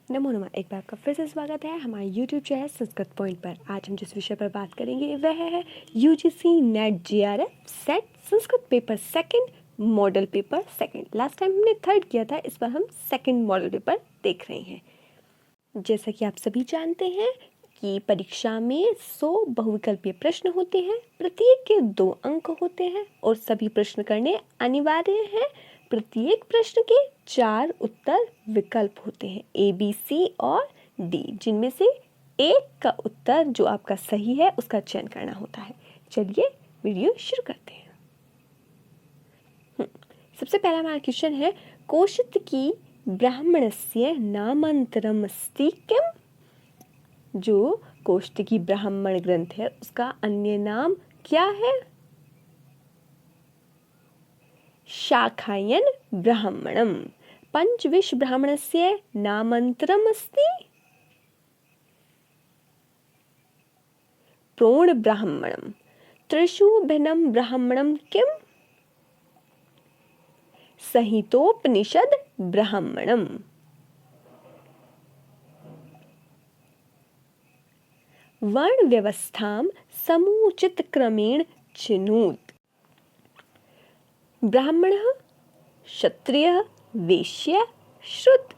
नमो नमः। एक बार आपका फिर से स्वागत है हमारे YouTube चैनल संस्कृत पॉइंट पर। आज हम जिस विषय पर बात करेंगे वह है UGC net JRF set Sanskrit paper second model paper second. Last time हमने थर्ड किया था, इस बार हम सेकंड मॉडल पेपर देख रहे हैं। जैसा कि आप सभी जानते हैं कि परीक्षा में 100 बहुविकल्पीय प्रश्न होते हैं, प्रत्येक के 2 अंक होते हैं और सभी प्रश्न करने अनिवार्य हैं। प्रत्येक प्रश्न के 4 उत्तर विकल्प होते हैं ABC और D, जिनमें से एक का उत्तर जो आपका सही है उसका चयन करना होता है। चलिए वीडियो शुरू करते हैं। सबसे पहला हमारा क्वेश्चन है, कौशिकी ब्राह्मणस्य नामांतरमस्ति किम? जो कौशिकी ब्राह्मण ग्रंथ है उसका अन्य नाम क्या है? शाखायन ब्राह्मणम। पंचविश ब्राह्मणस्य नामांतरमस्ति प्रोण ब्राह्मणम। त्रिषु भिन्नं ब्राह्मणम किम? संहितोपनिषद ब्राह्मणम। वर्ण व्यवस्थां समुचित क्रमेण चिनोत। ब्राह्मणः, क्षत्रियः, वैश्य, श्रुत।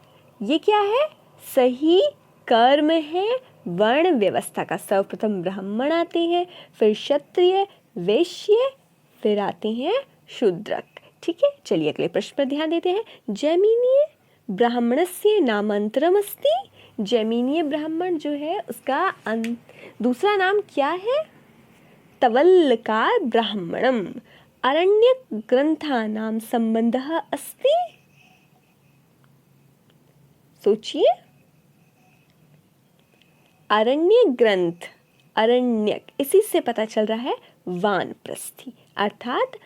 ये क्या है? सही कर्म है। वर्ण व्यवस्था का सर्वप्रथम ब्राह्मण आते हैं, फिर क्षत्रिय, वैश्य, फिर आते हैं शूद्रक। ठीक है, चलिए अगले प्रश्न पर ध्यान देते हैं। जैमिनीय ब्राह्मणस्य नामांतरमस्ति। जैमिनीय ब्राह्मण जो है उसका दूसरा नाम क्या है? तवल्लकार ब्राह्मणम। अरण्यक ग्रंथानां संबंधः अस्ति। सोचिए, अरण्य ग्रंथ, अरण्यक, इसी से पता चल रहा है वानप्रस्थी, अर्थात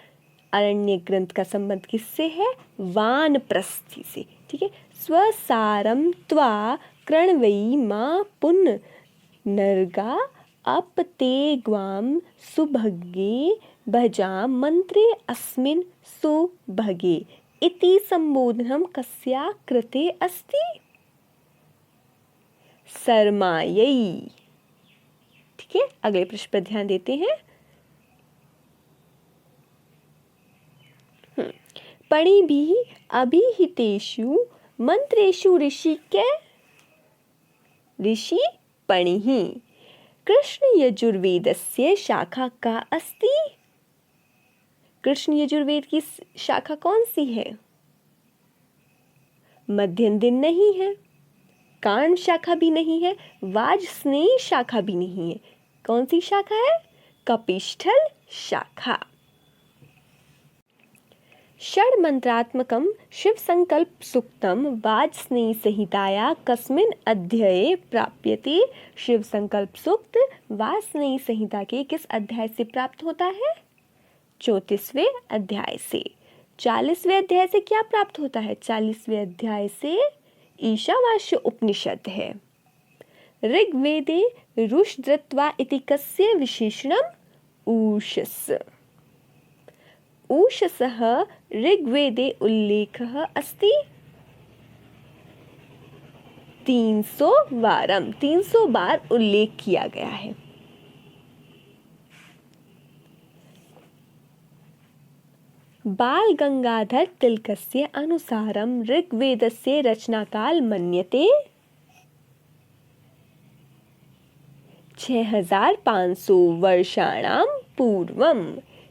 अरण्य ग्रंथ का संबंध किससे है? वानप्रस्थी से। ठीक है, स्वसारम त्वा कृण्वयि मा पुन नर्गा अपते ग्वाम सुभगे भजा मंत्रे अस्मिन् सुभगे इति संबोधनम कस्या कृते अस्ति? सरमायै। ठीक है, अगले प्रश्न पर ध्यान देते हैं। पणिभिः अभिहितेषु मंत्रेषु ऋषि के? ऋषि पणिः। कृष्ण यजुर्वेदस्य शाखा का अस्ति? कृष्ण यजुर्वेद की शाखा कौन सी है? मध्यम दिन नहीं है, कर्ण शाखा भी नहीं है, वाजस्नेयी शाखा भी नहीं है। कौन सी शाखा है? कपिष्ठल शाखा। षड्मंत्रात्मकं शिव संकल्प सूक्तम वाजस्नेयी संहिताया कस्मिन् अध्याये प्राप्यते? शिव संकल्प सूक्त वाजस्नेयी संहिता के किस अध्याय से प्राप्त होता है? 34वें अध्याय से। 40वें अध्याय से क्या प्राप्त होता है? 40वें अध्याय से ईशावास्य उपनिषद है। ऋग्वेदे रुषदृत्वा इति कस्य विशेषणम्? ऊषस। ऊषसः ऋग्वेदे उल्लेखः अस्ति 300 वारम, 300 बार उल्लेख किया गया है। बाल गंगाधर तिलकस्य अनुसारम ऋग्वेदस्य रचनाकाल मन्यते 6500 वर्षाणां पूर्वम।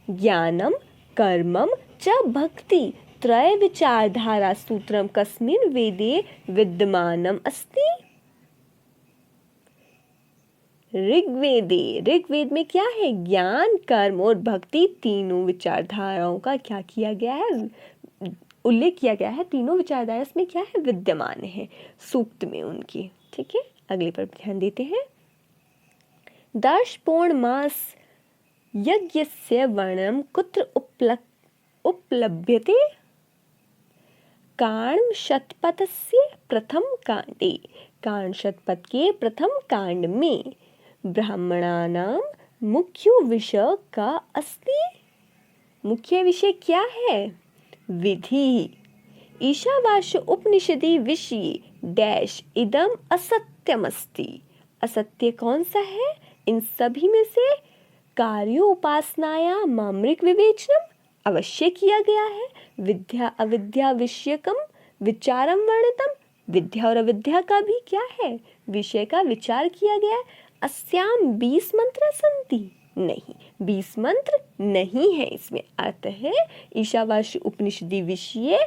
ज्ञानम कर्मम च भक्ति त्रय विचारधारा सूत्रम कस्मिन् वेदे विद्यमानम अस्ति? ऋग्वेदे। ऋग्वेद में क्या है? ज्ञान, कर्म और भक्ति, तीनों विचारधाराओं का क्या किया गया है? उल्लेख किया गया है। तीनों विचारधारा इसमें क्या है? विद्यमान है सूक्त में उनकी। ठीक है, अगले पर ध्यान देते हैं। दर्श पौर्णमास यज्ञस्य वर्णनम कुत्र उपलभ्यते? कर्ण शतपथस्य प्रथम कांडे। कर्ण शतपथ के प्रथम कांड में ब्राह्मणानां मुख्य विषय का अस्ति। मुख्य विषय क्या है? विधि। ईशावास्य उपनिषदि विषये डैश इदम असत्यमस्ति। असत्य कौन सा है इन सभी में से? कार्योपासनाया मामृक विवेचनम अवश्य किया गया है। विद्या अविद्या विषयकम विचारम वर्णितम, विद्या और अविद्या का भी क्या है, विषय का विचार किया गया है। अस्याम 20 मंत्र सन्ति, नहीं 20 मंत्र नहीं है इसमें। अर्थ है ईशावास्य उपनिषदि विषये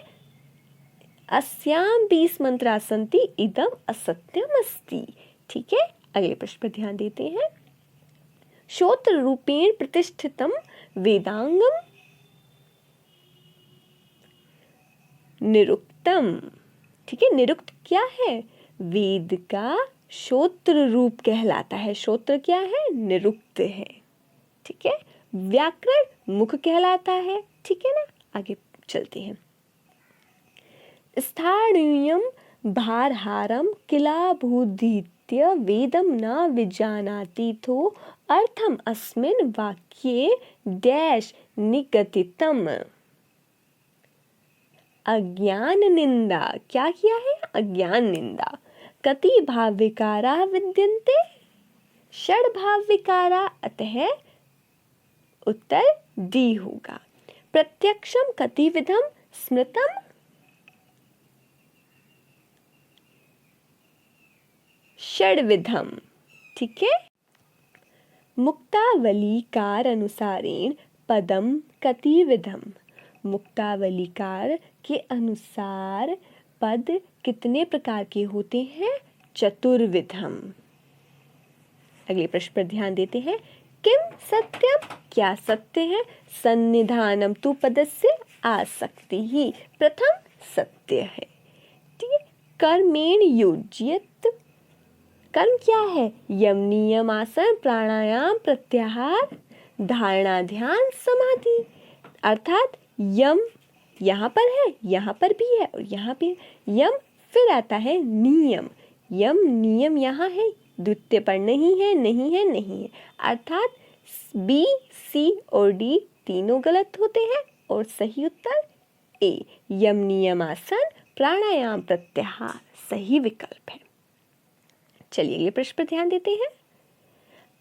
अस्याम 20 मंत्रा सन्ति इदम असत्यम अस्ति। ठीक है, अगले प्रश्न पर ध्यान देते हैं। श्रोत्र रूपेण प्रतिष्ठितम वेदांगम निरुक्तम। ठीक है, निरुक्त क्या है? वेद का श्रोत्र रूप कहलाता है। श्रोत्र क्या है? निरुक्त है। ठीक है, व्याकरण मुख कहलाता है। ठीक है ना, आगे चलते हैं। स्थाणुयम भारहारम किला भूदित्य वेदम न विजानाति तो अर्थम अस्मिन् वाक्ये डैश निगदितम। अज्ञान निंदा, क्या किया है? अज्ञान निंदा। कति भाव विकारा विद्यन्ते? षड भाव विकारा, अतः उत्तर डी होगा। प्रत्यक्षम कति विधम स्मृतम? षड्विधम। ठीक है, मुक्तावलीकार अनुसारेण पदम कति विधम? मुक्तावलीकार के अनुसार पद कितने प्रकार के होते हैं? चतुर्विधम। अगले प्रश्न पर ध्यान देते हैं। किम सत्यम, क्या सत्य है? सन्निधानम तु पदस्य आसक्ति ही प्रथम सत्य है। ठीक है, कर्मेण योज्यत, कर्म क्या है? यम नियम आसन प्राणायाम प्रत्याहार धारणा ध्यान समाधि। अर्थात यम यहाँ पर है, यहाँ पर भी है और यहाँ भी है। यम, फिर आता है नियम। यम नियम यहाँ है, द्वितीय पर नहीं है, नहीं है, नहीं है। अर्थात बी, सी और डी तीनों गलत होते हैं और सही उत्तर ए, यम नियम आसन प्राणायाम प्रत्याहार सही विकल्प है। चलिए अगले प्रश्न पर ध्यान देते हैं।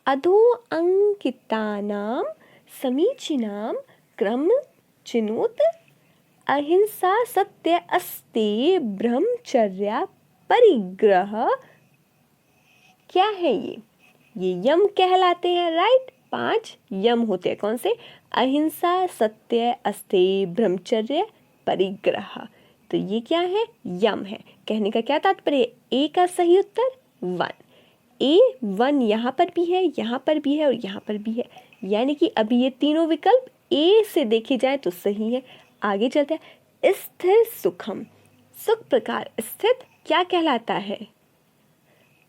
अधो अंकितानाम समीचीनाम क्रम चिनोत अहिंसा सत्य अस्ते ब्रह्मचर्या परिग्रह। क्या है ये यम कहलाते हैं। राइट, 5 यम होते हैं। कौन से? अहिंसा सत्य अस्ते ब्रह्मचर्य परिग्रह। तो ये क्या है? यम है। कहने का क्या तात्पर्य? ए का सही उत्तर 1। ए 1 यहाँ पर भी है, यहाँ पर भी है और यहाँ पर भी है, यानी कि अभी ये तीनों विकल्प ए से देखे जाए तो सही है। आगे चलते हैं। स्थिर सुखम, सुख प्रकार स्थित क्या कहलाता है?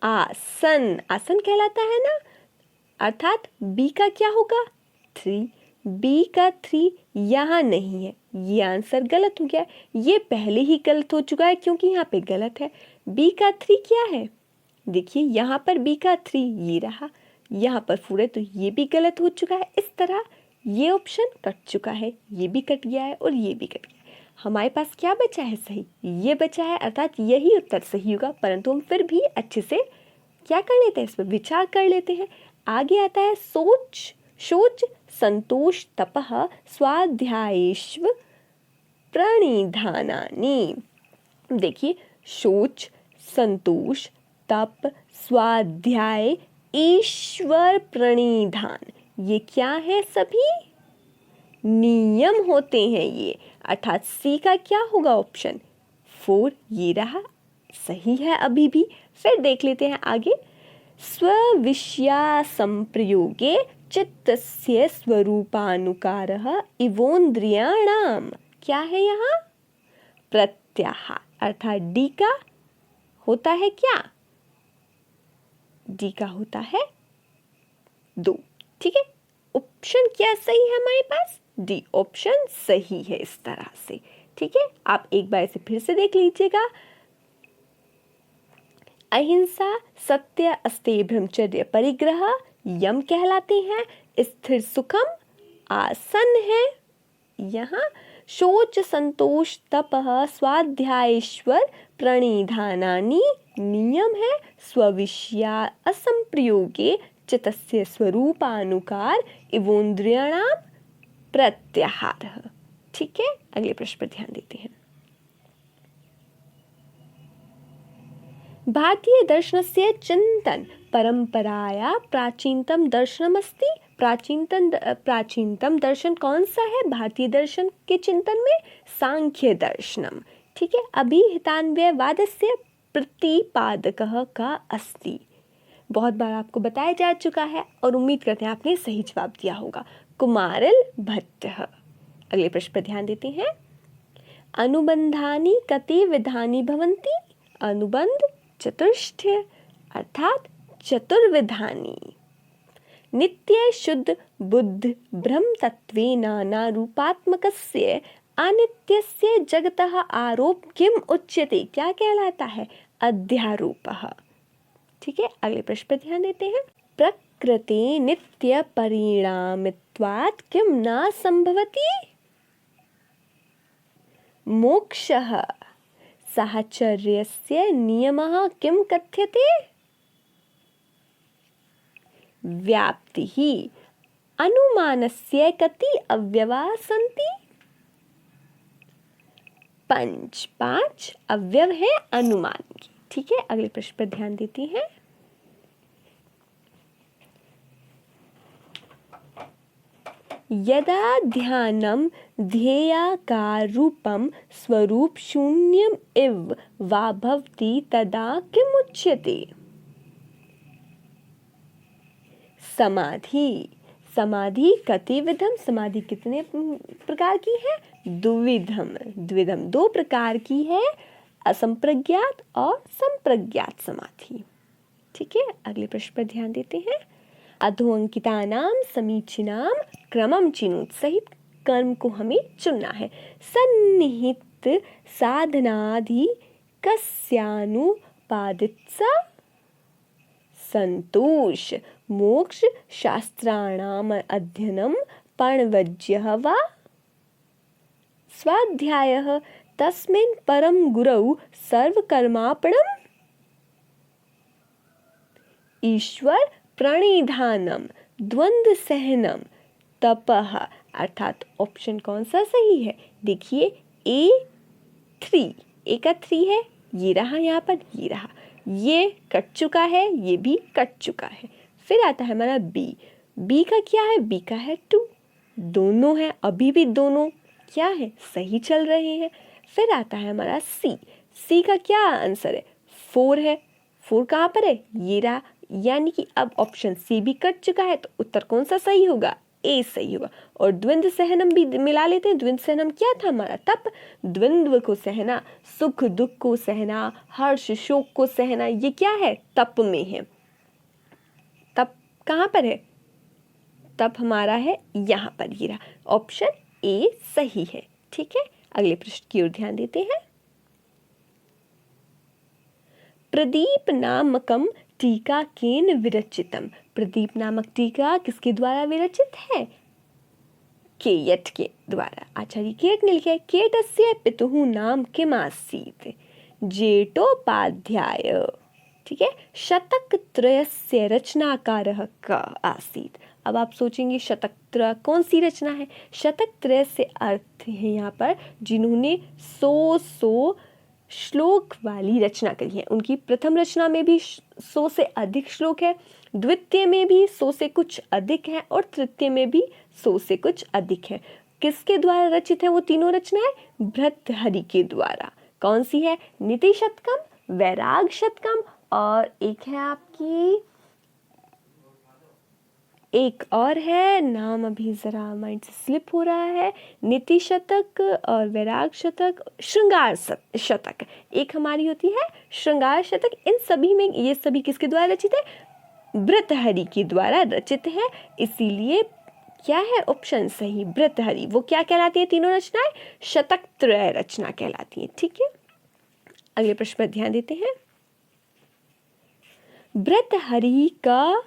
आसन, आसन कहलाता है ना। अर्थात बी का क्या होगा? 3। बी का 3 यहाँ नहीं है, ये आंसर गलत हो गया। ये पहले ही गलत हो चुका है क्योंकि यहाँ पे गलत है। बी का 3 क्या है? देखिए यहाँ पर बी का 3 ये रहा, यहाँ पर 4 है, तो ये भी गलत हो चुका है। इस तरह ये ऑप्शन कट चुका है, ये भी कट गया है और ये भी कट गया है। हमारे पास क्या बचा है? सही, ये बचा है। अर्थात यही उत्तर सही होगा, परंतु हम फिर भी अच्छे से क्या कर लेते हैं, इस पर विचार कर लेते हैं। आगे आता है सोच, शोच संतोष तपः स्वाध्यायेष्व प्रणिधानानि। देखिए, शोच संतोष तप स्वाध्याय ईश्वर प्रणिधान, ये क्या है? सभी नियम होते हैं ये। अर्थात सी का क्या होगा? ऑप्शन 4 ये रहा, सही है अभी भी। फिर देख लेते हैं आगे। स्विषया संप्रयोगे चित्तस्य स्वरूपानुकारः इवोन्द्रियाणाम, क्या है यहाँ? प्रत्याहार। अर्थात डी का होता है क्या? डी का होता है 2। ठीक है, ऑप्शन क्या सही है हमारे पास? डी ऑप्शन सही है इस तरह से। ठीक है, आप एक बार इसे फिर से देख लीजिएगा। अहिंसा सत्य अस्ते ब्रह्मचर्य परिग्रह यम कहलाते हैं। स्थिर सुखम आसन है यहाँ। शोच संतोष तपः स्वाध्यायेश्वर प्रणिधानानि नियम है स्वविषया असंप्रयोगे चित्तस्य स्वरूपानुकार इवोन्द्रियाणाम प्रत्याहारः। ठीक है, अगले प्रश्न पर ध्यान देते हैं। भारतीय दर्शनस्य चिंतन परंपराया प्राचीनतम दर्शनमस्ति। प्राचीनतम दर्शन कौन सा है भारतीय दर्शन के चिंतन में? सांख्य दर्शनम। ठीक है, अभिहितान्वयवादस्य प्रतिपादकः का अस्ति। बहुत बार आपको बताया जा चुका है और उम्मीद करते हैं आपने सही जवाब दिया होगा, कुमारिल भट्टः। अगले प्रश्न पर ध्यान देते हैं। अनुबंधानि कति विधानि भवन्ति? अनुबंध चतुष्टय अर्थात चतुर्विधानि। नित्य शुद्ध बुद्ध ब्रह्म तत्वे नाना रूपात्मकस्य अनित्यस्य जगतः आरोप किम उच्यते? क्या कहलाता है? अध्यारोपः। ठीक है, अगले प्रश्न पर ध्यान देते हैं। प्रकृति नित्य परिणामित्वात् किम न संभवति? मोक्षः। साहचर्यस्य नियमः किम कथ्यते? व्याप्तिः। अनुमानस्य कति अवयवाः सन्ति? पांच अवयव है अनुमान की। ठीक है, अगले प्रश्न पर ध्यान देते हैं। यदा ध्यानं ध्येयाकार रूपं स्वरूप शून्यम इव वा भवति तदा किम उच्यते? समाधि। समाधि कतिविधम? समाधि कितने प्रकार की है? द्विविधम। दो प्रकार की है, असंप्रज्ञात और संप्रज्ञात समाधि। ठीक है, अगले प्रश्न पर ध्यान देते हैं। अधोअंकितानाम समीचीनाम क्रमम चिनुत। सहित कर्म को हमें चुनना है। सन्निहित साधनाधि कस्यानुपादित्सा? संतोष। मोक्ष शास्त्राणाम अध्ययनम पर्णवज्यः वा? स्वाध्यायः। तस्मिन् परम गुरौ सर्वकर्मार्पणम्? ईश्वर प्रणिधानम द्वंद्व सहनम तपः। अर्थात ऑप्शन कौन सा सही है? देखिए A3 का 3 है, ये रहा, यहाँ पर ये रहा, ये कट चुका है, ये भी कट चुका है। फिर आता है हमारा बी का क्या है? बी का है 2, दोनों है, अभी भी दोनों क्या है? सही चल रहे हैं। फिर आता है हमारा सी का क्या आंसर है? 4 है, 4 कहाँ पर है? ये रहा, यानी कि अब ऑप्शन सी भी कट चुका है, तो उत्तर कौन सा सही होगा? ए सही होगा। और द्वंद्व सहनम भी मिला लेते हैं। द्वंद्व सहनम क्या था हमारा? तप। द्वंद्व को सहना, सुख दुख को सहना, हर्ष शोक को सहना, ये क्या है? तप में है। तप कहाँ पर है? तप हमारा है यहाँ पर, ये रहा, ऑप्शन ए सही है। ठीक है, अगले प्रश्न की ओर ध्यान देते हैं। प्रदीप नामकम टीका केन विरचितम? प्रदीप नामक टीका किसके द्वारा विरचित है? केयट के द्वारा। आचार्य केयट ने लिखा है। केयटस्य पितुः नाम किम आसीत्? जेठोपाध्याय। ठीक है, शतक त्रयस्य रचनाकारः क आसीत्। अब आप सोचेंगे शतक त्रय कौन सी रचना है? शतक त्रय से अर्थ है यहाँ पर जिन्होंने 100 श्लोक वाली रचना करी है। उनकी प्रथम रचना में भी 100 से अधिक श्लोक है, द्वितीय में भी 100 से कुछ अधिक है और तृतीय में भी 100 से कुछ अधिक है। किसके द्वारा रचित है वो तीनों रचनाएं? भर्तृहरि के द्वारा। कौन सी है? नीति शतकम, वैराग शतकम और एक है आपकी, एक और है, नाम अभी जरा माइंड से स्लिप हो रहा है। नीति शतक और वैराग शतक, श्रृंगार शतक एक हमारी होती है श्रृंगार शतक। इन सभी में ये सभी किसके द्वारा रचित है? भर्तृहरि के द्वारा रचित है। इसीलिए क्या है ऑप्शन सही? भर्तृहरि। वो क्या कहलाती है तीनों रचनाएं? शतक त्रय रचना कहलाती है। ठीक है, अगले प्रश्न पर ध्यान देते हैं। भर्तृहरि का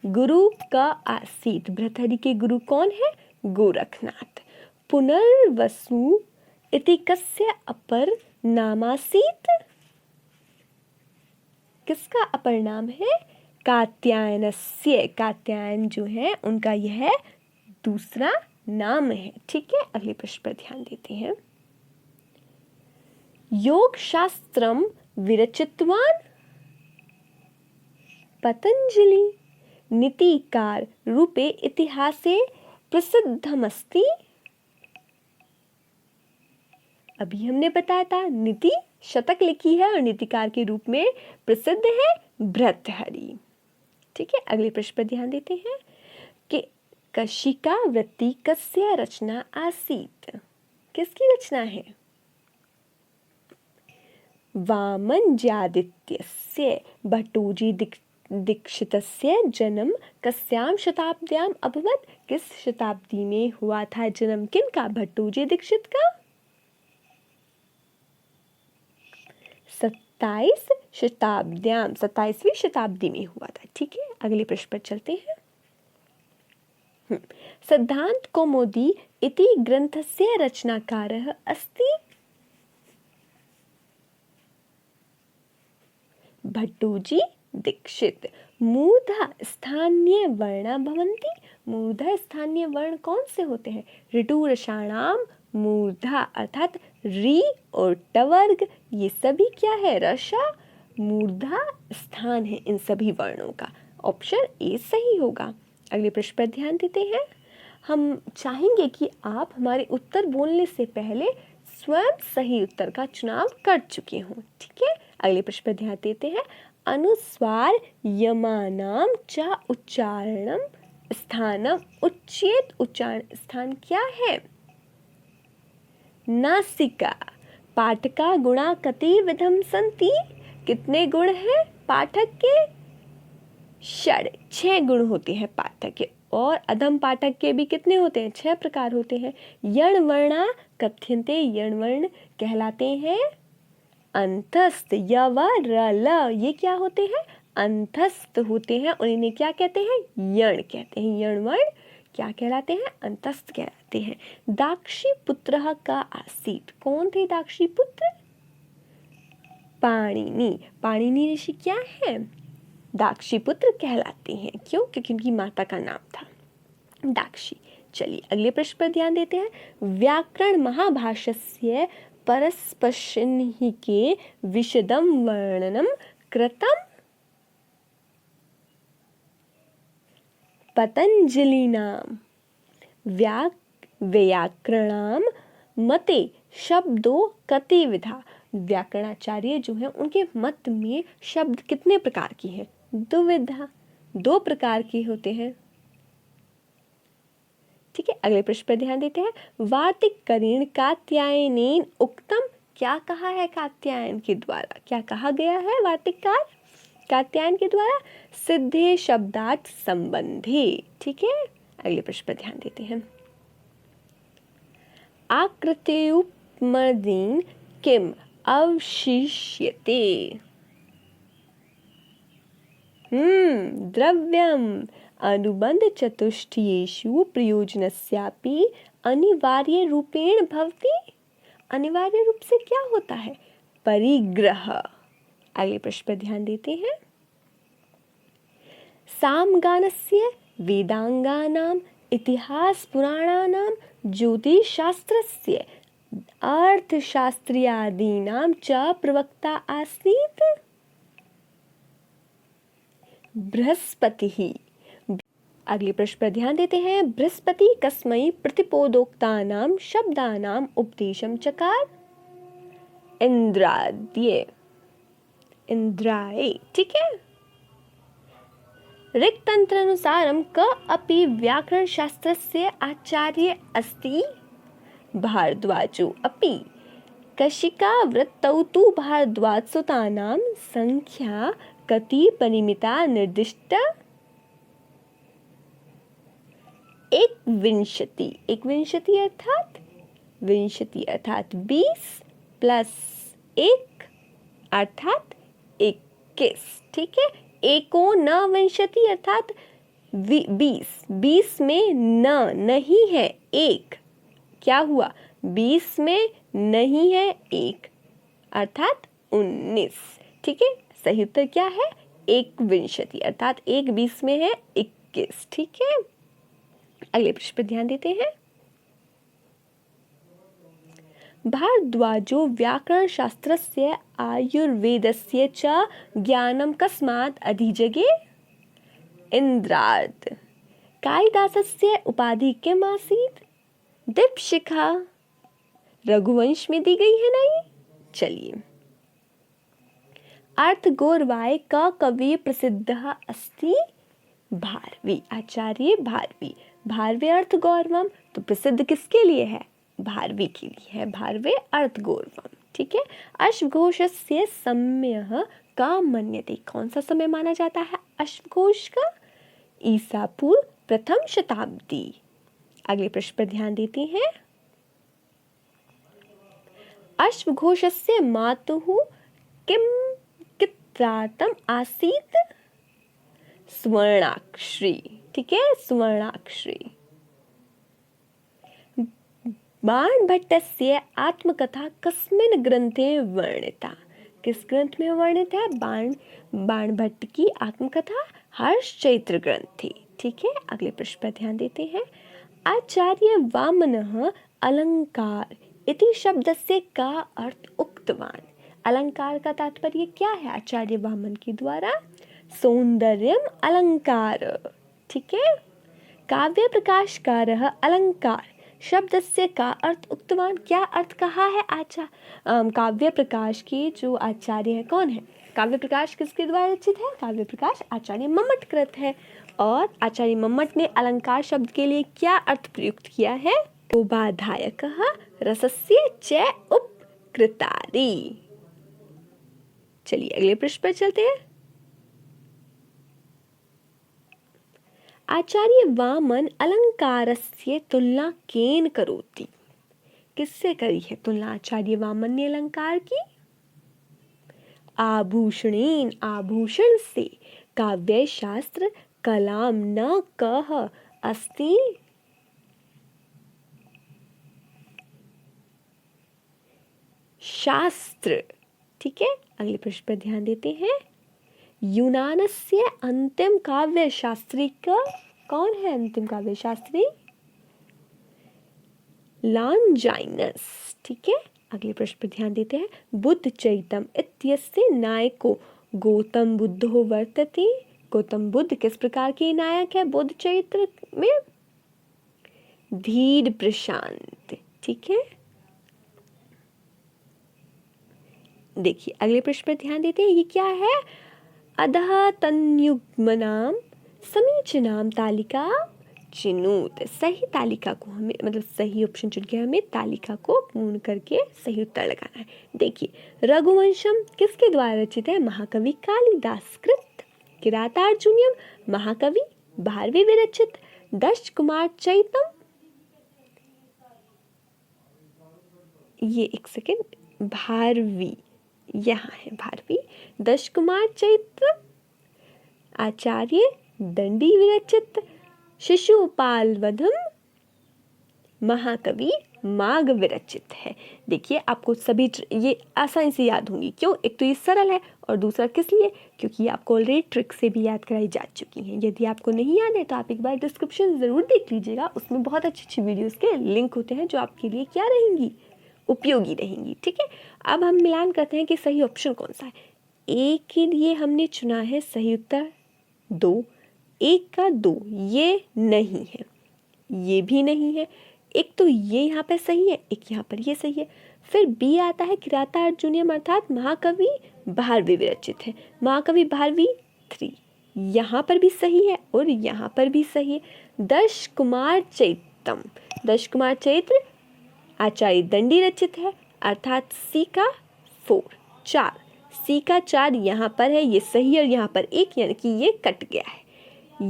गुरु का आसीत। भर्तृहरि के गुरु कौन है? गोरखनाथ। पुनर्वसु इति कस्य अपर नामासीत्? किसका अपर नाम है? कात्यायनस्य। कात्यायन जो है उनका यह दूसरा नाम है। ठीक है, अगले प्रश्न पर ध्यान देते हैं। योग शास्त्रम विरचितवान पतंजलि नीतिकार रूपे इतिहासे प्रसिद्धमस्ति। अभी हमने बताया था नीति शतक लिखी है और नीतिकार के रूप में प्रसिद्ध है भर्तृहरि। ठीक है, अगले प्रश्न पर ध्यान देते हैं कि कशिका वृत्ति कस्य रचना आसीत्? किसकी रचना है? वामनजादित्यस्य भट्टोजी दीक्षितस्य जन्म कस्यां शताब्द्याम् अभवत्? किस शताब्दी में हुआ था जन्म किनका? भट्टोजी दीक्षित का। 27वीं शताब्दी में हुआ था। ठीक है, अगले प्रश्न पर चलते हैं। सिद्धांत कौमुदी इति ग्रंथस्य रचनाकारः अस्ति? भट्टोजी दीक्षित। मूर्धा स्थानीय वर्णा भवन्ति। मूर्धा स्थानीय वर्ण कौन से होते हैं? ऋटु रसाणाम मूर्धा अर्थात री और टवर्ग, ये सभी क्या है? रसा मूर्धा स्थान है इन सभी वर्णों का। ऑप्शन ए सही होगा। अगले प्रश्न पर ध्यान देते हैं। हम चाहेंगे कि आप हमारे उत्तर बोलने से पहले स्वयं सही उत्तर का चुनाव कर चुके हों। ठीक है, अगले प्रश्न पर ध्यान देते हैं। अनुस्वार यमानाम च उच्चारणम स्थानम उच्चेत। उच्चारण स्थान क्या है? नासिका। पाठका गुणा कति विधम सन्ति? कितने गुण हैं पाठक के? 6 गुण होते हैं पाठक के। और अधम पाठक के भी कितने होते हैं? 6 प्रकार होते हैं। यण वर्णा कथ्यन्ते। यण वर्ण कहलाते हैं अंतस्थ। य व र ल ये क्या होते हैं? अंतस्थ होते हैं और इन्हें क्या कहते हैं? यण कहते हैं। यण वर्ण क्या कहलाते हैं? अंतस्थ कहलाते हैं। दाक्षी पुत्र का आसीत। कौन थे दाक्षी पुत्र? पाणिनि। पाणिनि ऋषि क्या है? दाक्षी पुत्र कहलाते हैं। क्यों? क्योंकि उनकी माता का नाम था दाक्षी। चलिए अगले प्रश्न पर ध्यान देते हैं। व्याकरण महाभाष्यस्य परस्पश्चिह्निके विशदं वर्णनं कृतं पतंजलिना। व्याकरणाम मते शब्दों कति विधा। व्याकरणाचार्य जो है उनके मत में शब्द कितने प्रकार की हैं? 2 विधा। 2 प्रकार के होते हैं। ठीक है, अगले प्रश्न पर ध्यान देते हैं। वार्तिककरेण कात्यायनेन उक्तम। क्या कहा है कात्यायन के द्वारा? क्या कहा गया है वार्तिककार कात्यायन के द्वारा? सिद्धे शब्दार्थ संबंधे। ठीक है, अगले प्रश्न पर ध्यान देते हैं। आकृत्युपमर्दीन किम अवशिष्यते? द्रव्यम। अनुबंध चतुष्टयेषु प्रयोजनस्यापि अनिवार्य रूपेण भवति। अनिवार्य रूप से क्या होता है? परिग्रह। अगले प्रश्न पर ध्यान देते हैं। सामगानस्य वेदांगानां इतिहास पुराणानां ज्योतिषशास्त्रस्य अर्थशास्त्र्यादीनां च प्रवक्ता आसीत् बृहस्पतिः। अगले प्रश्न पर ध्यान देते हैं। बृहस्पति कस्मै प्रतिपोदोक्तानां शब्दानां उपदेशं चकार? इंद्राय। ठीक है। ऋक्तंत्रानुसारं क अपि व्याकरण शास्त्रस्य आचार्य अस्ति? भारद्वाजो अपि। कशिका वृत्तौ तु भारद्वाजसुतानां संख्या कति परिमिता निर्दिष्टा? 21। 21 अर्थात 20 प्लस 1 अर्थात 21। ठीक है। एकोनविंशति अर्थात 20 में न नहीं है 1 क्या हुआ, 20 में नहीं है 1 अर्थात 19। ठीक है, सही उत्तर क्या है, 21 अर्थात 1 20 में है 21। ठीक है, अगले प्रश्न पर ध्यान देते हैं। भारद्वाजो व्याकरण शास्त्रस्य आयुर्वेदस्य च ज्ञानं कस्मात् अधिजगे। इंद्राद। कालिदासस्य उपाधि किम आसीत्, दीपशिखा। रघुवंश में दी गई है ना ये। चलिए, अर्थगौरवाय का कवि प्रसिद्ध अस्ति, भारवी। आचार्य भारवी। भारवे अर्थगौरवम, तो प्रसिद्ध किसके लिए है, भारवी के लिए है, भारवे अर्थगौरवम। ठीक है, अश्वघोषस्य सम्यः का मन्यते, कौन सा समय माना जाता है अश्वघोष का, ईसा पूर्व प्रथम शताब्दी। अगले प्रश्न पर ध्यान देते हैं। अश्वघोषस्य मातुः किम कित्रातम आसीत्, स्वर्णाक्षरी। ठीक है, स्वर्णाक्षरी। बाणभट्टस्य आत्मकथा कस्मिन् ग्रंथे वर्णिता, किस ग्रंथ में वर्णित है बाणभट्ट की आत्मकथा, हर्षचैत्र ग्रंथ थी। ठीक है, अगले प्रश्न पर ध्यान देते हैं। आचार्य वामनः अलंकार इति शब्दस्य का अर्थ उक्तवान, अलंकार का तात्पर्य क्या है आचार्य वामन के द्वारा, सौंदर्यम अलंकार। ठीक है, काव्य प्रकाशकारः अलंकार शब्दस्य का अर्थ उक्तवान, क्या अर्थ कहा है काव्य प्रकाश के जो आचार्य है कौन है, काव्य प्रकाश किसके द्वारा रचित है, काव्य प्रकाश आचार्य मम्मट कृत है। और आचार्य मम्मट ने अलंकार शब्द के लिए क्या अर्थ प्रयुक्त किया है, उपाधायकः रसस्य च उपकृतारी। चलिए अगले प्रश्न पर चलते हैं। आचार्य वामन अलंकारस्य तुलना केन करोति, किससे करी है तुलना आचार्य वामन ने अलंकार की, आभूषणेन, आभूषण से, काव्य शास्त्र कलाम न कह अस्ति, शास्त्र। ठीक है, अगले प्रश्न पर ध्यान देते हैं। यूनानस्य अंतिम काव्य शास्त्री का कौन है, अंतिम काव्य शास्त्री, लॉन्जाइनस। ठीक है, अगले प्रश्न पर ध्यान देते हैं। बुद्ध चैतम इत्यस्य नायको गौतम बुद्धो वर्तते, गौतम बुद्ध किस प्रकार के नायक है बुद्ध चरित्र में, धीर प्रशांत। ठीक है, देखिए अगले प्रश्न पर ध्यान देते हैं, ये क्या है, अधः तन्युग्मनाम समीचीनाम तालिका चिनूत, सही तालिका को हमें मतलब सही ऑप्शन चुन के हमें तालिका को पूर्ण करके सही उत्तर लगाना है। देखिए रघुवंशम किसके द्वारा रचित है, महाकवि कालिदास कृत, किरातार्जुनीयम महाकवि भारवी विरचित, दश कुमार चैतम, ये एक सेकेंड, भारवी यहाँ है भारवी, दश कुमार चैत्र आचार्य दंडी विरचित, शिशुपाल वधम महाकवि माघ विरचित है। देखिए आपको सभी ये आसानी से याद होंगी, क्यों, एक तो ये सरल है और दूसरा किस लिए, क्योंकि आपको ऑलरेडी ट्रिक से भी याद कराई जा चुकी हैं। यदि आपको नहीं याद है तो आप एक बार डिस्क्रिप्शन ज़रूर देख लीजिएगा, उसमें बहुत अच्छी अच्छी वीडियोज़ के लिंक होते हैं जो आपके लिए क्या रहेंगी, उपयोगी रहेंगी। ठीक है, अब हम मिलान करते हैं कि सही ऑप्शन कौन सा है। एक के लिए हमने चुना है सही उत्तर 2, एक का 2, ये नहीं है, ये भी नहीं है, एक तो ये यहाँ पर सही है, एक यहाँ पर ये सही है। फिर बी आता है किरातार्जुनीयम अर्थात महाकवि भारवी विरचित है, महाकवि भारवी 3, यहाँ पर भी सही है और यहाँ पर भी सही है। दश कुमार चैतम, दश कुमार चैत्र आचार्य दंडी रचित है अर्थात सी का 4, 4, सी का 4 यहाँ पर है, ये सही है और यहाँ पर 1 यानी कि ये कट गया है।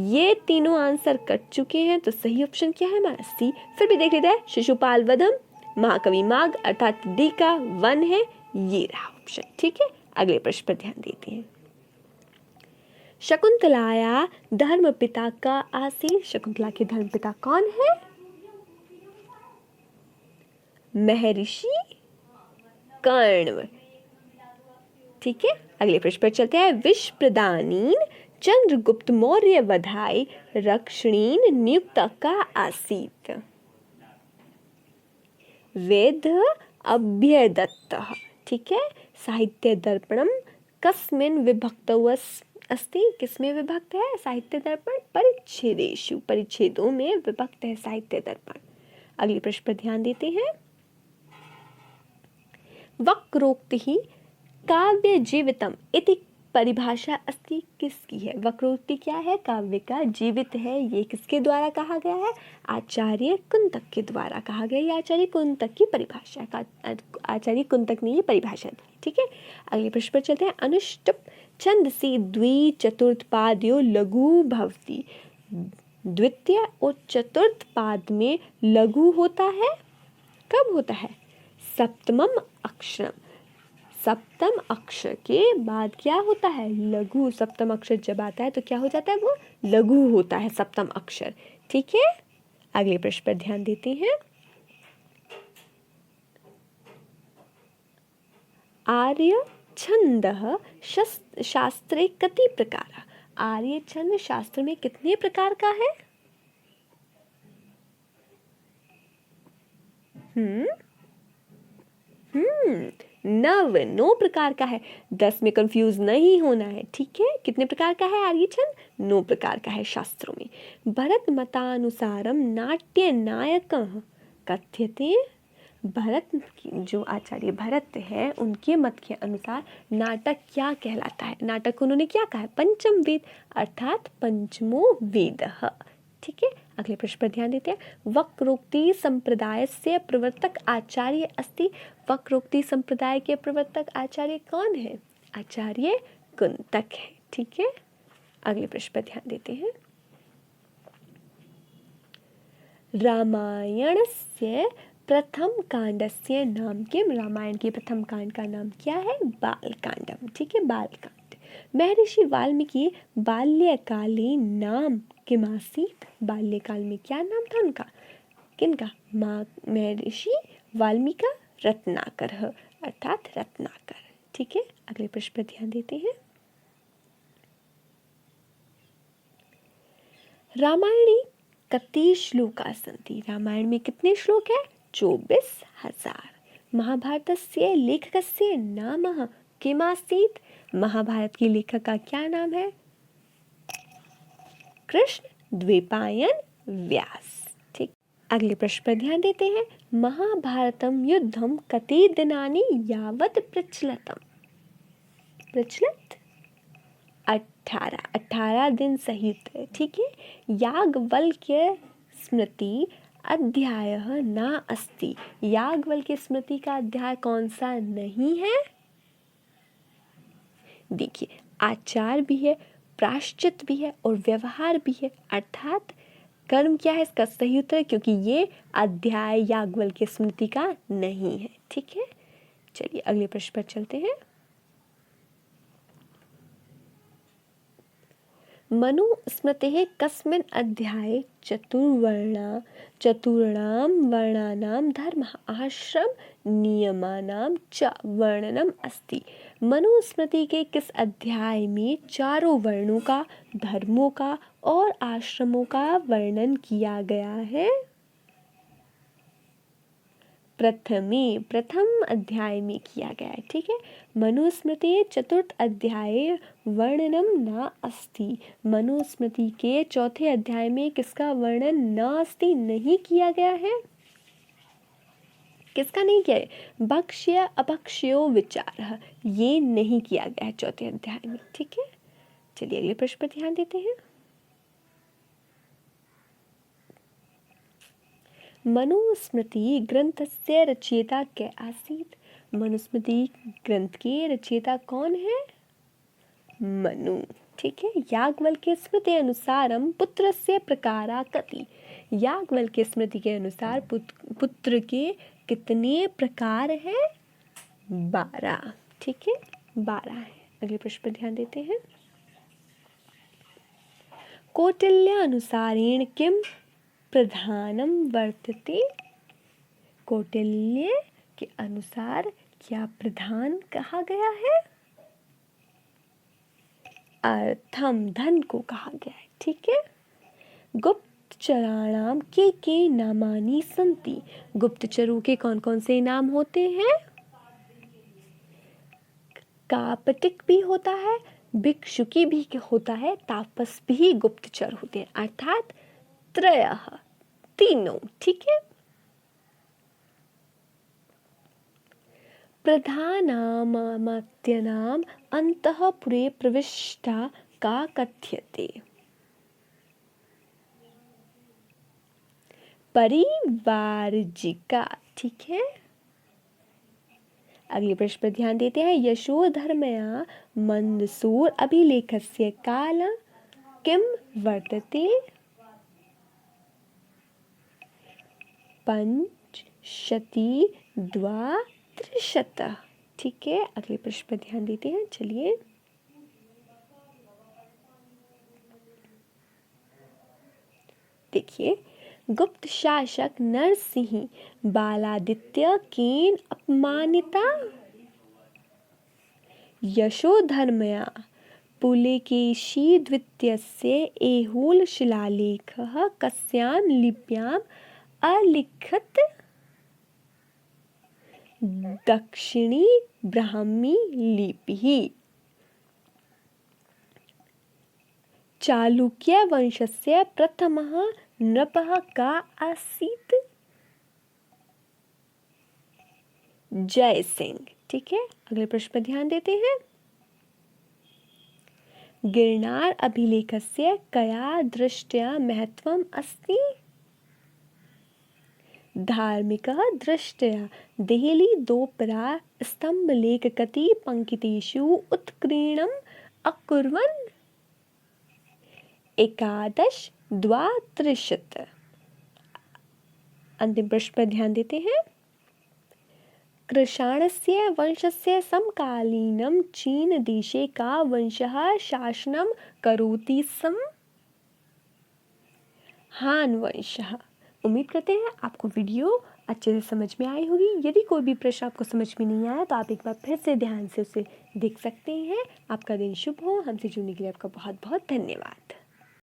ये तीनों आंसर कट चुके हैं तो सही ऑप्शन क्या है हमारा सी। फिर भी देख लेते हैं, शिशुपाल वधम महाकवि माघ अर्थात डी का 1 है, ये रहा ऑप्शन। ठीक है, अगले प्रश्न पर ध्यान देते हैं। शकुंतलाया धर्म पिता का आसीन, शकुंतला के धर्म पिता कौन है, महर्षि कर्ण। ठीक है, अगले प्रश्न पर चलते हैं। विश्व प्रधानीन चंद्रगुप्त मौर्य वधाई रक्षणीन नियुक्त का आसीत। वेद अभ्यदत्तः। ठीक है, साहित्य दर्पणम कस्मिन् विभक्तौ अस्ति। किसमें विभक्त है साहित्य दर्पण? परिच्छेदेषु, परिच्छेदों में विभक्त है साहित्य दर्पण। अगले प्रश्न पर ध्यान देते हैं। वक्रोक्ति काव्य जीवितम इति परिभाषा अस्ति। किसकी है? वक्रोक्ति क्या है? काव्य का जीवित है। ये किसके द्वारा कहा गया है? आचार्य कुंतक के द्वारा कहा गया। ये आचार्य कुंतक की परिभाषा का, आचार्य कुंतक ने ये परिभाषा दी। ठीक है, अगले प्रश्न पर चलते हैं। अनुष्टुप छंदसि द्वि चतुर्थ पादयो लघु भवति। द्वितीय और चतुर्थ पाद में लघु होता है। कब होता है? सप्तमम अक्षरम। सप्तम अक्षर के बाद क्या होता है? लघु। सप्तम अक्षर जब आता है तो क्या हो जाता है? वो लघु होता है सप्तम अक्षर। ठीक है, अगले प्रश्न पर ध्यान देते हैं। आर्य छंदः शास्त्रे कति प्रकार। आर्य छंद शास्त्र में कितने प्रकार का है? नव, 9 प्रकार का है। 10 में कंफ्यूज नहीं होना है। ठीक है, कितने प्रकार का है आर्य छंद? 9 प्रकार का है शास्त्रों में। भरत मतानुसारम नाट्य नायकः कथ्यते। भरत जो आचार्य भरत है उनके मत के अनुसार नाटक क्या कहलाता है? नाटक उन्होंने क्या कहा है? पंचम वेद, अर्थात पंचमो वेदः। ठीक है, अगले प्रश्न पर ध्यान देते हैं। वक्रोक्ति संप्रदाय से प्रवर्तक आचार्य अस्ति। वक्रोक्ति संप्रदाय के प्रवर्तक आचार्य कौन है? आचार्य कुंतक है। ठीक है, अगले प्रश्न पर ध्यान देते हैं। रामायणस्य प्रथम कांडस्य नाम किम। रामायण के प्रथम कांड का नाम क्या है? बालकांडम। ठीक है, बालकांड। महर्षि वाल्मीकि बाल्यकाले नाम किमासीत। बाल्यकाल में क्या नाम था उनका? किनका? महर्षि वाल्मीकि रत्नाकर, अर्थात रत्नाकर। ठीक है, अगले प्रश्न पर ध्यान देते हैं। रामायणी कति श्लोका सन्ति। रामायण में कितने श्लोक है? 24,000। महाभारतस्य लेखकस्य नामः किमासीत। महाभारत के लेखक का क्या नाम है? कृष्ण द्वैपायन व्यास। ठीक, अगले प्रश्न पर ध्यान देते हैं। महाभारतम युद्धम कति दिनानि यावत् प्रचलतम। प्रचलित 18 दिन सहित। ठीक है, याज्ञवल्क्य स्मृति अध्याय न अस्ति। याज्ञवल्क्य स्मृति का अध्याय कौन सा नहीं है? देखिए, आचार भी है, प्रायश्चित भी है और व्यवहार भी है। अर्थात कर्म क्या है इसका सही उत्तर, क्योंकि ये अध्याय याज्ञवल्क्य स्मृति का नहीं है। ठीक है, चलिए अगले प्रश्न पर चलते हैं। मनुस्मृतेः कस्मिन् अध्याये चतुर्णां वर्णानां धर्मः आश्रम नियमानां च वर्णनम् अस्ति। मनुस्मृति के किस अध्याय में चारों वर्णों का, धर्मों का और आश्रमों का वर्णन किया गया है? प्रथम अध्याय में किया गया है। ठीक है, मनुस्मृति चतुर्थ अध्याय वर्णनम न अस्ति। मनुस्मृति के चौथे अध्याय में किसका वर्णन न अस्ति, नहीं किया गया है? किसका नहीं किया है? भक्ष्य अपक्ष्यो विचारः, ये नहीं किया गया है चौथे अध्याय में। ठीक है, चलिए अगले प्रश्न पर ध्यान देते हैं। मनुस्मृति ग्रंथस्य रचयिता के आसीत। मनुस्मृति ग्रंथ के रचयिता कौन है? मनु। ठीक है, याज्ञवल्क्य स्मृति अनुसारम पुत्रस्य प्रकारा कति। याज्ञवल्क्य स्मृति के अनुसार पुत्र के कितने प्रकार हैं? 12। ठीक है, 12 है। अगले प्रश्न पर ध्यान देते हैं। कौटिल्य अनुसारेण किम प्रधानम वर्तते। कौटिल्य के अनुसार क्या प्रधान कहा गया है? अर्थम, धन को कहा गया है। ठीक है। गुप्तचराणाम के नामानि सन्ति। गुप्तचरों के कौन कौन से नाम होते हैं? कापटिक भी होता है, भिक्षुकी भी होता है, तापस भी गुप्तचर होते हैं, अर्थात त्रयः, तीनों। ठीक है। प्रधानामत्यनाम अंतःपुरे प्रविष्टा का कथ्यते। परिवारजिका। ठीक है। अगले प्रश्न पर ध्यान देते हैं। यशोधर्मया मंदसूर अभिलेखस्य काल किम वर्तते? 532। ठीक है। अगले प्रश्न पर ध्यान देते हैं। चलिए, देखिए, गुप्त शासक नरसिंह बालादित्य केन अपमानिता? यशोधर्मया पुलकेशी द्वितीयस्य ऐहोल शिलालेखः कस्यां लिप्याम् अलिखित? दक्षिणी ब्राह्मी लिपिः। चालुक्य वंशस्य प्रथमः नृपः का आसीत्? जय सिंह। ठीक है। अगले प्रश्न पर ध्यान देते हैं। गिरनार अभिलेखस्य कया दृष्ट्या महत्वम् अस्ति? धार्मिकः दृष्ट्या। देहली दोपरा स्तंभलेख कति पंक्तिषु उत्कीर्णम् अकुर्वन्? 1132। अंतिम प्रश्न पर ध्यान देते हैं। कृषाणस्य वंशस्य समकालीनं चीन देशे का वंशः शासनं करोति स्म? हान वंशः। उम्मीद करते हैं आपको वीडियो अच्छे से समझ में आई होगी। यदि कोई भी प्रश्न आपको समझ में नहीं आया तो आप एक बार फिर से ध्यान से उसे देख सकते हैं। आपका दिन शुभ हो। हमसे जुड़ने के लिए आपका बहुत बहुत धन्यवाद।